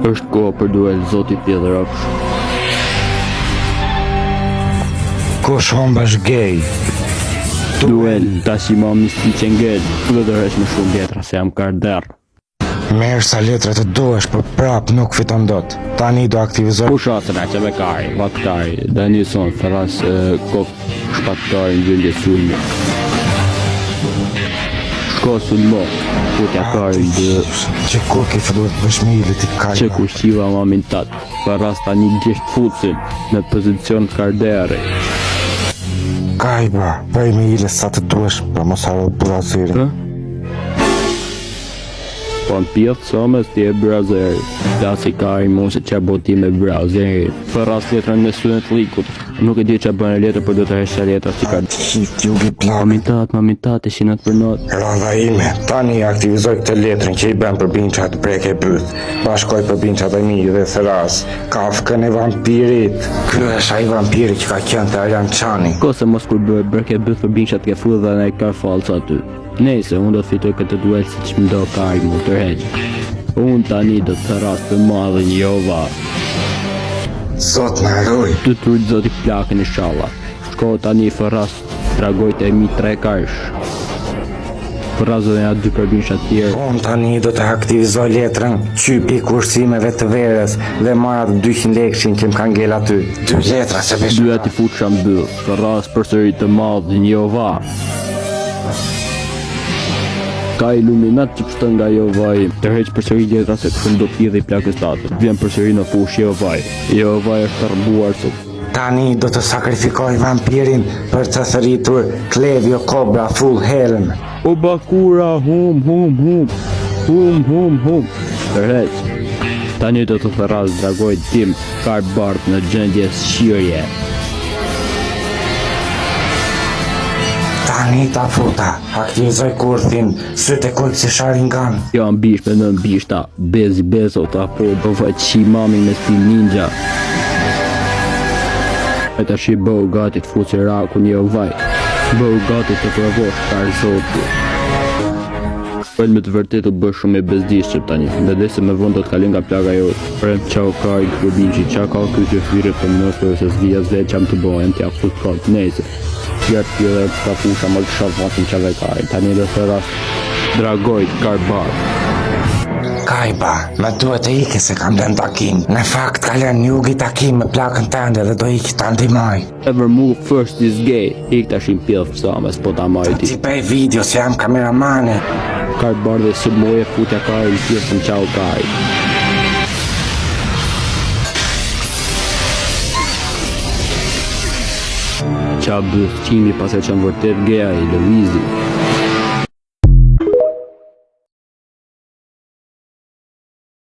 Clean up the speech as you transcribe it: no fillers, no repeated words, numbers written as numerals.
Është kohë për duel, zoti tjetër rrofsh. Kush humbash gay? Duel, tash i mami s'ti që ngell, do të rresh më shumë letra se jam karder. Merë sa letra të duesh, për prap nuk fiton dot. Tani do aktivizoj... Pushatën e që me kari, vaktari, dhe njëson, Ferraz kokë shpatkari në gjëndje sulmi. Shko sulmo, putja kari dhe... Që koki fëduhet bëshmilit i kaj... Që kushqiva mamin tatë, Ferraz tani gjesht futsin në pozicion karderi. Kajba, bëj me ile sa të duesh, për mos haro brazirin. Po në pjethë somës ti e brazeri, da si ka i mos e që boti me brazeri. Ferraz letrën në sunet likut, nuk e di që bënë letër për do të hesha letra si ka... Qif jugi plak. Mamitat e shinat për not. Randa ime, tani aktivizoj këtë letrën që i ben për binqat breke byth. Bashkoj për binqat e mi dhe Ferraz. Kafkën e vampirit. Ky është ai vampiri që ka qenë të Arjan Çani. Kose mos kur bëhe breke byth për binqat ke fu dhe ne ka falsa aty. Nese, unë do të fitoj këtë duel si që më do ka i më tërheqë. Unë tani do të rast të madhe një Jehova. Zot në roj. Të trujt zoti plakën i shalla. Shko tani Ferraz, dragojt e mi 3 karsh. Ferraz dhe nga 2 përbinshat tjerë. Unë tani do të aktivizoj letrën qypi kursimeve të verës dhe marrë 200 lekshin që më kanë ngell aty. 2 letra se besha. Dyat i fut shambyll. Ferraz përsëri të madhe një Jehova. Ka iluminat që pështën nga Jehovaj, tërheq përsëri letra se këshëm do pjedhe i plakës tatë. Vjen përsëri në fush Jehovaj. Jehovaj është tërbuar se... Tani do të sakrifikoj vampirin për të thëritur Klevio Kobra full helm. O bakura, hum. Tërheq. Tani do të Ferraz dragoj tim Karbart në gjendje shqyrje. Tani ta futa, aktivizoj kurthin, sytë e kujtë si Sharingan. Jam bish me nën bishta, bezi bezo ta po do faqi mami me stil ninja. E ta shi bëu gati të fuqi raku një Jehovaj. Bëu gati të provosh kar zoti. Pëll me të vërtet u bësh shumë e bezdishqip tani, dhe dhe se me vënd do të kalin nga plaga jotë. Prem qau ka i kërbinqi, qa ka kjo që fyre për më nështë se s'vija zve qam të bojem t'ja fut kort nese. Fjertë kjo dhe të pusha më të shavatin qave kaj, tani dhe Ferraz dragojt Karbar. Kajba, me duhet e ike se kam lën takim. Në fakt ka lën jugi takim me plakën tënde dhe do iki të ndimaj. Ever move first is gay, ik ta shim pjellë fësames po ta majti. Ti pej video se jam kameramane. Karbar dhe së moje futja kaj në pjesën qau kaj. Qa bëth qimi pas e që në vërtet geja i lëvizi.